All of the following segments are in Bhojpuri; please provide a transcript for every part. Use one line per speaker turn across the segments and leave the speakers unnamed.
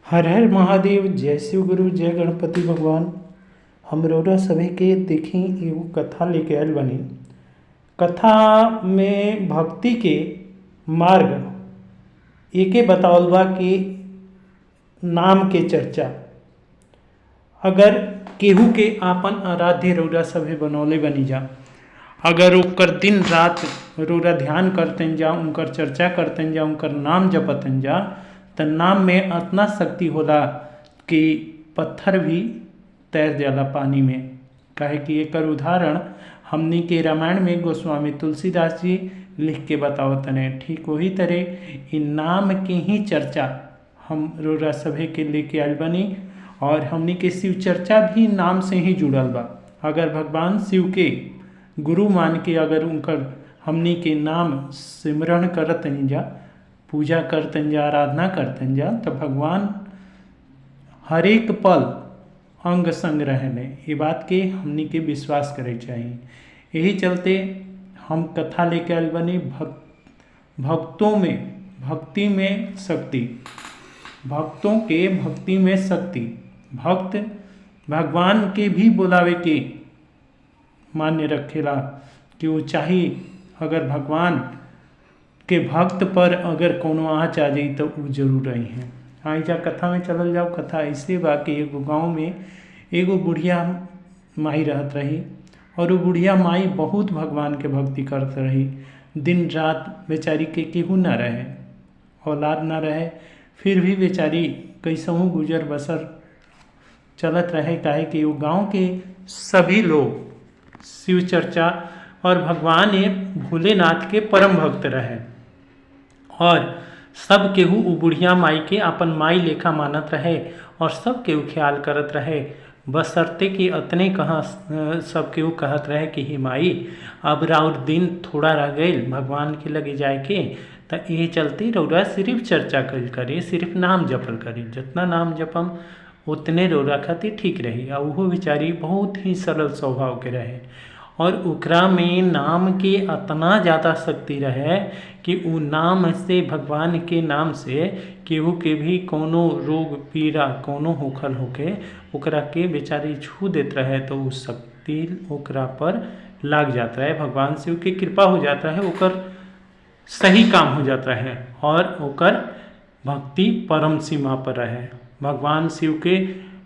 हर हर महादेव। जय शिव गुरु, जय गणपति भगवान। हम रउरा सभी के देखी एगो कथा लेके आयल बनी। कथा में भक्ति के मार्ग एके बतावल बा कि नाम के चर्चा। अगर केहू के आपन आराध्य रउरा सभे बनौले बनी जा, अगर ओकर दिन रात रउरा ध्यान करतन जा, उनकर चर्चा करतन जा, उनकर नाम जपतन जा, त नाम में इतना शक्ति होला कि पत्थर भी तैर जाला पानी में। काहे कि एकर उदाहरण हमनी के रामायण में गोस्वामी तुलसीदास जी लिख के बतावतने। ठीक वही तरह इन नाम के ही चर्चा हम रउरा सभे के लेके आयल बनी। और हमनी के शिव चर्चा भी नाम से ही जुड़ल बा। अगर भगवान शिव के गुरु मान के अगर उनकर हमनी के नाम सिमरण करतन जा, पूजा करतन जा, आराधना करतन जा, तो भगवान हर एक पल अंग संग रहने। ये बात के हमनी के विश्वास करे चाहिए। यही चलते हम कथा लेके आयल बनी भक्तों में भक्ति में शक्ति। भक्तों के भक्ति में शक्ति। भक्त भगवान के भी बुलावे के मान्य रखेला कि वो चाहे अगर भगवान के भक्त पर अगर कोनो आँच आ जाई तो वो जरूर रही हैं। आई जा कथा में चलल जाओ। कथा ऐसे बा कि एगो गाँव में एगो बुढ़िया माई रहत रही और वो बुढ़िया माई बहुत भगवान के भक्ति करत रही। दिन रात बेचारी के केहू न रहे, औलाद न रहे, फिर भी बेचारी कैसहू गुजर बसर चलत रहे। काहे कि वो गांव के सभी लोग शिव चर्चा और भगवान भोलेनाथ के परम भक्त रहे और सब केहू उ बुढ़िया माई के अपन माई लेखा मानत रहे और सब केहू ख्याल करत रहे। बशर्ते कि अतने कहाँ सब केहू कहत रहे कि हे माई, अब राउर दिन थोड़ा रह गई भगवान के लगे जाए के, तो ये चलते रउरा सिर्फ चर्चा कल करी, सिर्फ नाम जपल करी। जितना नाम जपम उतने रउरा खातिर ठीक रही। और वो बेचारी बहुत ही सरल स्वभाव के रहे और ओकरा में नाम के इतना ज़्यादा शक्ति रहे कि वो नाम से, भगवान के नाम से केहू के भी कोनो रोग पीड़ा कोनो होखल होके ओकरा के बेचारी छू देत रहे तो वो शक्ति ओकरा पर लाग जाता है। भगवान शिव की कृपा हो जाता है, ओकर सही काम हो जाता है और ओकर भक्ति परम सीमा पर रहे, भगवान शिव के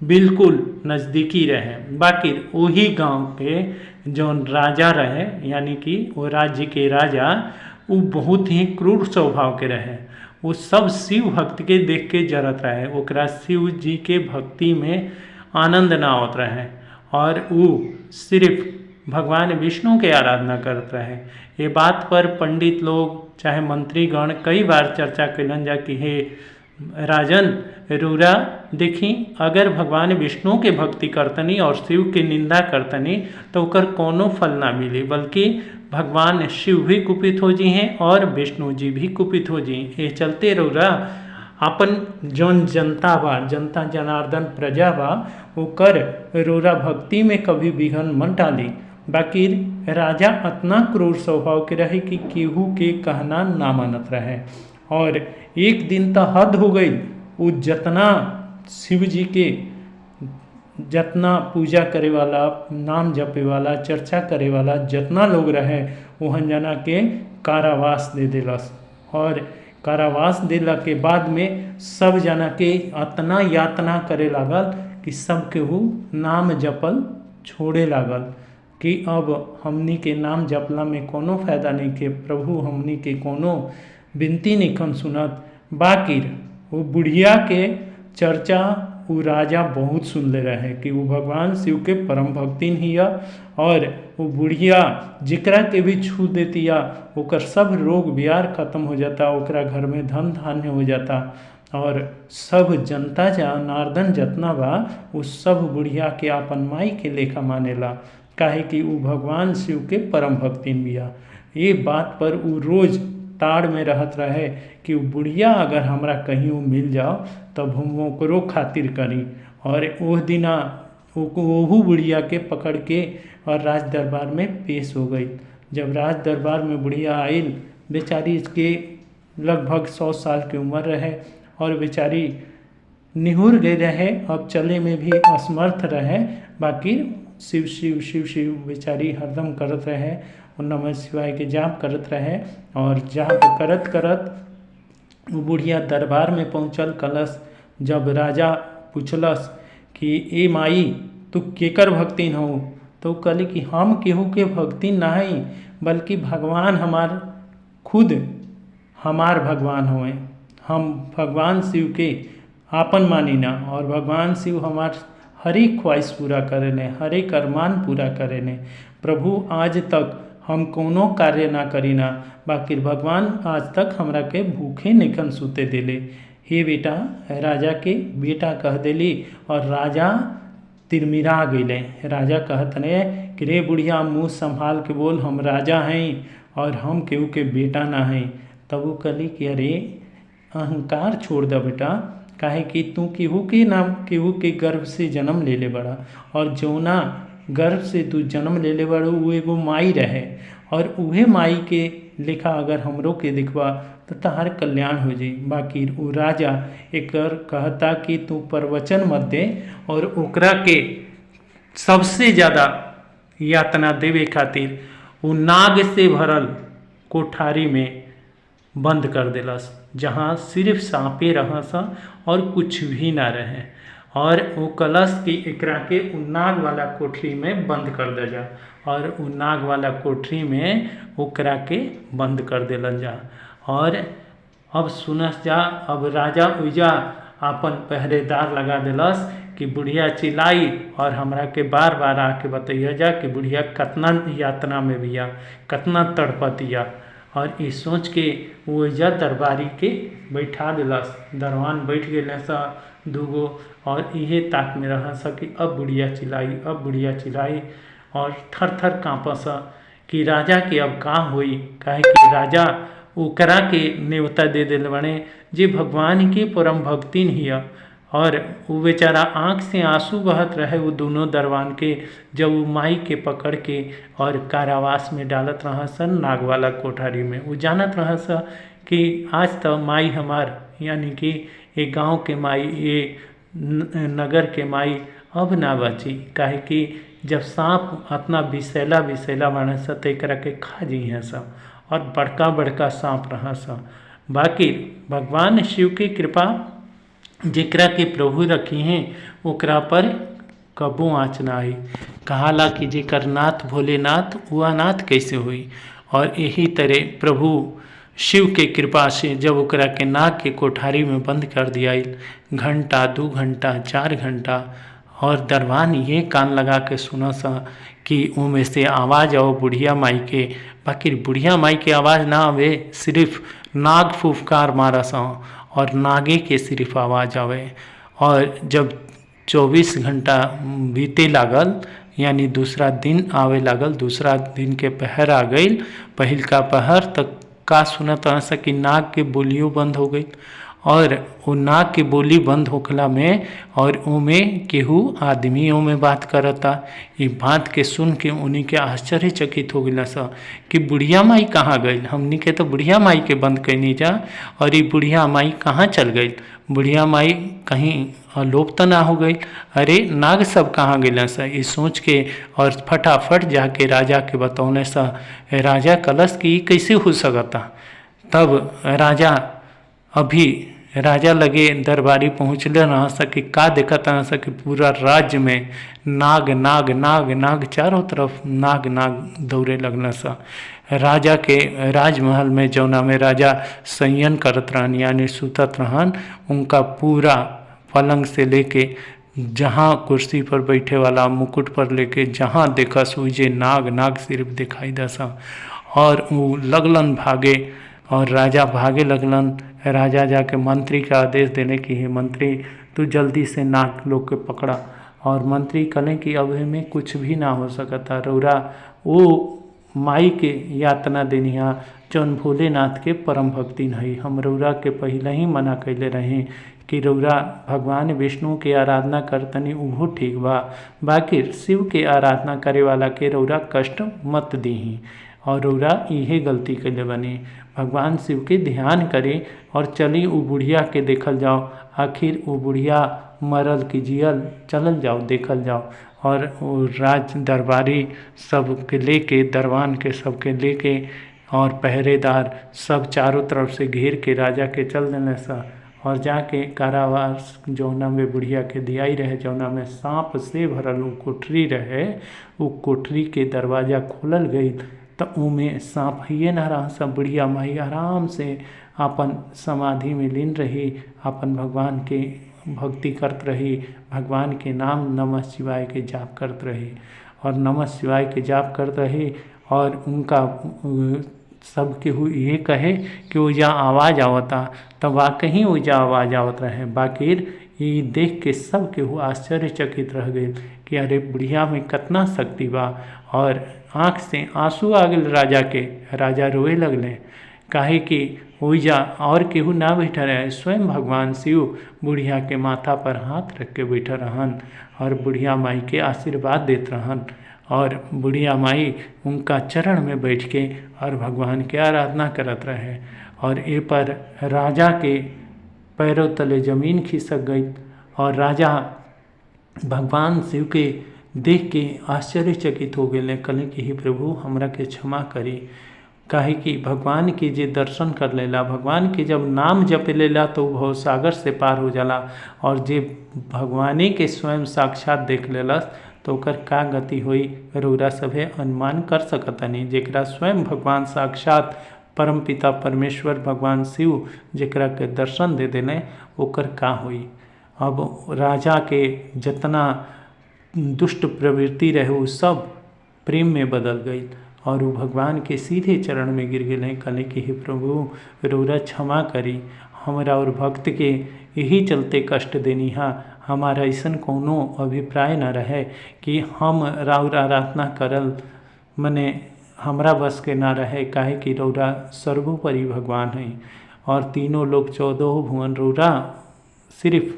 बिल्कुल नज़दीकी रहे। बाकी वही गांव के जौन राजा रहे, यानी कि वो राज्य के राजा, वो बहुत ही क्रूर स्वभाव के रहे। वो सब शिव भक्त के देख के जरत रहे, ओकरा शिव जी के भक्ति में आनंद ना होत रहे और वो सिर्फ भगवान विष्णु के आराधना करत रहे। ये बात पर पंडित लोग चाहे मंत्रीगण कई बार चर्चा कैलन जा कि हे राजन, रूरा देखी, अगर भगवान विष्णु के भक्ति करतनी और शिव के निंदा करतनी तो ओकर कोनो फल ना मिली, बल्कि भगवान शिव भी कुपित हो जी हैं और विष्णु जी भी कुपित हो जी। ये चलते रउरा अपन जौन जनता बा, जनता जनार्दन प्रजा बा, ओकर रउरा भक्ति में कभी विघन मत डाली। बाकी राजा इतना क्रूर स्वभाव के रहे कि केहू के कहना ना मानत रहे और एक दिन तो हद हो गई। वो जितना शिव जी के जितना पूजा करे वाला, नाम जपे वाला, चर्चा करे वाला जितना लोग रहे वहन जना के कारावास दे दिलस और कारावास दिला के बाद में सब जना के इतना यातना करे लागल कि सब केहू नाम जपल छोड़े लागल कि अब हमनी के नाम जपला में कोनो फायदा नहीं के, प्रभु हमनी के कोनो विनती नहीं कम सुनत। बाकी वो बुढ़िया के चर्चा वो राजा बहुत सुनले रहे कि वो भगवान शिव के परम भक्तिन हिया और वो बुढ़िया जिकरा के भी छू देतिया ओकर सब रोग बियार खत्म हो जाता, ओकरा घर में धन धान्य हो जाता और सब जनता जनार्दन जितना बा वो सब बुढ़िया के अपन माई के लेखा मानेला। काहे कि वो भगवान शिव के परम भक्तिन बिया। ये बात पर वो रोज ताड़ में रहत रहे कि वो बुढ़िया अगर हमरा कहीं वो मिल जाओ तब हम ओकरो खातिर करी। और ओह दिना ओहू बुढ़िया के पकड़ के और राज दरबार में पेश हो गई। जब राज दरबार में बुढ़िया आइल, बेचारी इसके लगभग 100 साल की उम्र रहे और बेचारी निहुर गए रहे, अब चले में भी असमर्थ रहे, बाकी शिव शिव शिव शिव बेचारी हरदम करत रहे और नमः शिवाय के जाप करत रहे। और जाप करत करत वो बुढ़िया दरबार में पहुँचल। कलश जब राजा पूछलस कि ए माई तू केकर भक्तिन हो, तो कहली कि हम केहू के भक्तिन नहीं, बल्कि भगवान हमार खुद हमार भगवान हुए। हम भगवान शिव के आपन मानी ना, और भगवान शिव हमार हर एक ख्वाहिश पूरा करेने, हर एक अरमान पूरा करेने। प्रभु आज तक हम कोनो कार्य ना करीना, बाकी भगवान आज तक हमरा के भूखे निकन सुते दिले। हे बेटा, राजा के बेटा कह दिली, और राजा तिरमिरा गईले। राजा कहतने कि रे बुढ़िया मुँह संभाल के बोल, हम राजा हैं और हम केहू के बेटा ना हैं। तब वो कहली कि अरे अहंकार छोड़ दे बेटा, काहे कि तू केहू के नाम केहू के गर्भ से जन्म ले ले बड़ा, और जौना गर्भ से तू जन्म ले ले बड़ा वो एगो माई रहे, और उहे माई के लिखा अगर हमरो के दिखवा तो तहार कल्याण हो जाई। बाकी वो राजा एकर कहता कि तू प्रवचन मत दे, और ओकरा के सबसे ज़्यादा यातना देवे खातिर वो नाग से भरल कोठारी में बंद कर दिलस, जहाँ सिर्फ सांपे रहस और कुछ भी ना रहे। और वो कलश की एकरा के नाग वाला कोठरी में बंद कर दे जा, और वो नाग वाला कोठरी में ओकरा के बंद कर दिलन जा। और अब सुनस जा, अब राजा उजा अपन पहरेदार लगा दिलस कि बुढ़िया चिल्लाई और हमरा के बार बार आके बताइए जा कि बुढ़िया कितना यातना में बिया, कितना तड़पतिया। और ये सोच के वो जा दरबारी के बैठा दिलस। दरबान बैठ गए सा दूगो, और इहे ताक में रह कि अब बुढ़िया चिल्लाई, अब बुढ़िया चिल्लाई, और थर थर काँपस कि राजा के अब का होई। काहे कि राजा ओकरा के न्योता दे दिल बने जे भगवान के परम भक्तिन हिया। और वो बेचारा आँख से आंसू बहत रहे वो दोनों दरबान के, जब वो माई के पकड़ के और कारावास में डालत रहा सन नाग वाला कोठारी में। वो जानत रहा सा कि आज तो माई हमार, यानी कि ये गांव के माई, ये नगर के माई अब ना बची। काहे कि जब सांप अपना विषैला विषैला बने सा तो एकरा के खा जी हैं सब, और बड़का बड़का सांप रहा सा। बाकी भगवान शिव की कृपा जेकरा के प्रभु रखी हैं ओकरा पर कबो आँच ना आई। कहाला कि जेकर नाथ भोलेनाथ वह नाथ कैसे हुई। और यही तरह प्रभु शिव के कृपा से जब ओकरा के नाग के कोठारी में बंद कर दिया, घंटा 2 घंटा 4 घंटा, और दरबान ये कान लगा के सुना सा कि उनमें से आवाज़ आओ बुढ़िया माई के। बाकी बुढ़िया माई के आवाज़ ना आवे, सिर्फ नाग फुफकार मारा सा और नागे के सिर्फ आवाज़ आवे। और जब 24 घंटा बीते लागल, यानी दूसरा दिन आवे लागल, दूसरा दिन के पहर आ गई, पहिल का पहर तक का सुनत सा कि नाग के बोलियों बंद हो गई। और वो नाग के बोली बंद होखला में और उमें केहू आदमियों में बात करता। ये बात के सुन के उन्हीं के आश्चर्यचकित हो गया सा कि बुढ़िया माई कहाँ गई। हमनी के तो बुढ़िया माई के बंद कैनी जा, और ये बुढ़िया माई कहाँ चल गई। बुढ़िया माई कहीं अलोप तो ना हो गई। अरे नाग सब कहाँ गए सा, ये सोच के और फटाफट जाके राजा के बतौने सा। राजा कलश की कैसे हो सकता। तब राजा लगे दरबारी पहुँचले रहा सा कि का देखता रहा सा कि पूरा राज्य में नाग नाग नाग नाग, चारों तरफ नाग नाग दौड़े लगना सा। राजा के राजमहल में जौना में राजा संयन करत रहन, यानी सुतत रहन, उनका पूरा पलंग से लेके जहाँ कुर्सी पर बैठे वाला मुकुट पर लेके जहाँ देखा सूझे नाग नाग सिर्फ दिखाई दसा। और वो लगलन भागे, और राजा भागे लगलन। राजा जाके मंत्री का आदेश देने की है, मंत्री तू जल्दी से नाग लोग के पकड़ा। और मंत्री कहें कि अब में कुछ भी ना हो सकता, रौरा वो माई के यातना देनिहा जौन भोलेनाथ के परम भक्ति नहीं। हम रौरा के पहले ही मना कैले रहे कि रौरा भगवान विष्णु के आराधना करतनी उहो ठीक बा, बाकी शिव के आराधना करे वाला के रौरा कष्ट मत दीही। और रौरा इहे गलती कैले बनी। भगवान शिव के ध्यान करे और चली वो बुढ़िया के देखल जाओ, आखिर वो बुढ़िया मरल की जियल, चलल जाओ देखल जाओ। और वो राज दरबारी सबके लेके, दरबान के सबके लेके और पहरेदार सब चारों तरफ से घेर के राजा के चल देने सा। और जाके कारावास जौना में बुढ़िया के दियाई रहे, जौना में सांप से भरल वो कोठरी रहे, वो कोठरी के दरवाज़ा खोलल गई तो उमें सांप हिए न रहा। सब बुढ़िया माई आराम से अपन समाधि में लीन रही, अपन भगवान के भक्ति करत रही, भगवान के नाम नमः शिवाय के जाप करत रही और नमः शिवाय के जाप करत रही। और उनका सब केहू ये कहे कि ओजा आवाज़ आवता, तब वाकई ओजा आवाज़ आवत रहे। बाकी ये देख के सब केहू आश्चर्यचकित रह गए कि अरे बुढ़िया में कितना शक्ति बा। और आँख से आंसू आ गए राजा के, राजा रोए लगले, काहे कि ओइजा और केहू ना बैठा रहे, स्वयं भगवान शिव बुढ़िया के माथा पर हाथ रख के बैठा रहन और बुढ़िया माई के आशीर्वाद देत रहन। और बुढ़िया माई उनका चरण में बैठ के और भगवान के आराधना करत रहे। और ए पर राजा के पैरों तले जमीन खिसक गई और राजा भगवान शिव के देख के आश्चर्यचकित हो गए, कहले कि हे प्रभु हमरा के क्षमा करी। काहे कि भगवान के जे दर्शन कर लेला, भगवान के जब नाम जप लेला तो भव सागर से पार हो जाला। और जे भगवाने के स्वयं साक्षात देख लेलस तो ओकर का गति होई, रउरा सभे अनुमान कर सकतनी। जेकरा स्वयं भगवान साक्षात परमपिता परमेश्वर भगवान शिव जेकरा के दर्शन दे देने, ओकर का होई। अब राजा के जितना दुष्ट प्रवृत्ति रहे वो सब प्रेम में बदल गई और वो भगवान के सीधे चरण में गिर गए, कहले कि हे प्रभु रउरा क्षमा करी, हमरा और भक्त के यही चलते कष्ट देनी हा। हमारा ऐसा कोनो अभिप्राय न रहे कि हम राउर आराधना करल मने हमरा बस के ना रहे, काहे कि रउरा सर्वोपरि भगवान है और तीनों लोग 14 भुवन रउरा सिर्फ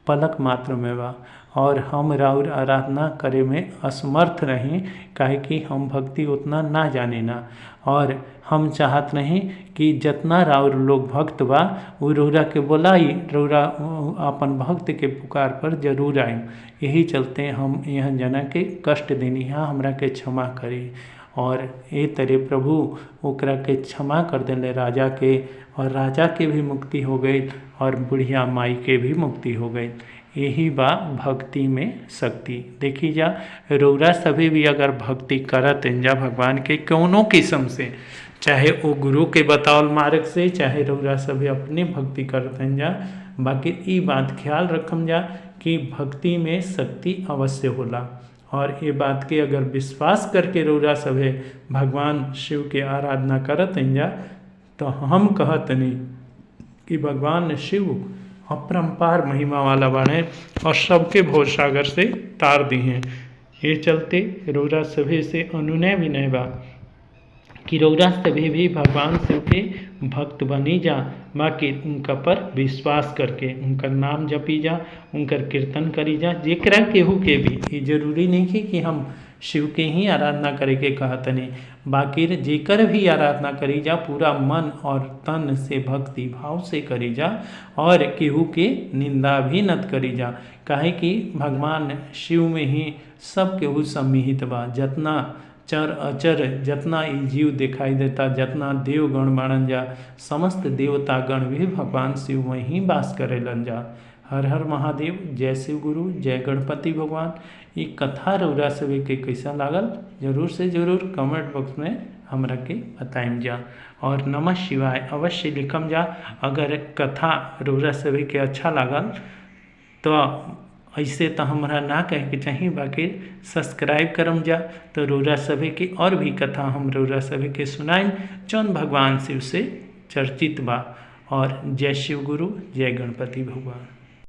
पलक मात्र में बा। और हम राउर आराधना करे में असमर्थ रही, काहे कि हम भक्ति उतना ना जाने ना। और हम चाहत नहीं कि जितना राउर लोग भक्त बा वो रउरा के बोलाई, रउरा अपन भक्त के पुकार पर जरूर आए। यही चलते हम यहाँ जना के कष्ट देनी है, हमरा के क्षमा करी। और ए तरह प्रभु ओकरा के क्षमा कर देले राजा के, और राजा के भी मुक्ति हो गई और बुढ़िया माई के भी मुक्ति हो गई। यही बा भक्ति में शक्ति। देखी जा रउरा सभी भी अगर भक्ति करत जा भगवान के कौनों किस्म से, चाहे वो गुरु के बतावल मार्ग से, चाहे रउरा सभी अपने भक्ति करत जा, बाकी ये बात ख्याल रखम जा कि भक्ति में शक्ति अवश्य होला। और ये बात के अगर विश्वास करके रउरा सभे भगवान शिव के आराधना करत जा तो हम कहत नहीं कि भगवान शिव अपरंपार महिमा वाला बाणे और सबके भव सागर से तार दी हैं। ये चलते रउरा सभे से अनुनय विनय बा कि रउरा सभे भी भगवान शिव के भक्त बनी जा, बाकी उनका पर विश्वास करके उनका नाम जपी जा, उनकर कीर्तन करी जा। जेकरा केहू के भी ये जरूरी नहीं है कि हम शिव के ही आराधना करे के कहतनी, बाकी जेकर भी आराधना करी जा पूरा मन और तन से भक्ति भाव से करी जा और केहू के निंदा भी नत करी जा। काहे कि भगवान शिव में ही सब केहू सम्मिहित बा। जितना चर अचर जितना ई जीव दिखाई देता, जितना देवगण बाणन जा, समस्त देवता गण भी भगवान शिव में ही वास करेलन जा। हर हर महादेव, जय शिव गुरु, जय गणपति भगवान। ये कथा रउरा सभी के कैसा लागल जरूर से जरूर कमेंट बॉक्स में हमरा के बताइम जा। और नमः शिवाय अवश्य लिखम जा। अगर कथा रउरा सभी के अच्छा लागल तो ऐसे तो हमरा ना कहे के चाहिए, बाकी सब्सक्राइब करम जा तो रउरा सभी के और भी कथा हम रउरा सभी के सुनाएं जौन भगवान शिव से चर्चित बा। और जय शिव गुरु, जय गणपति भगवान।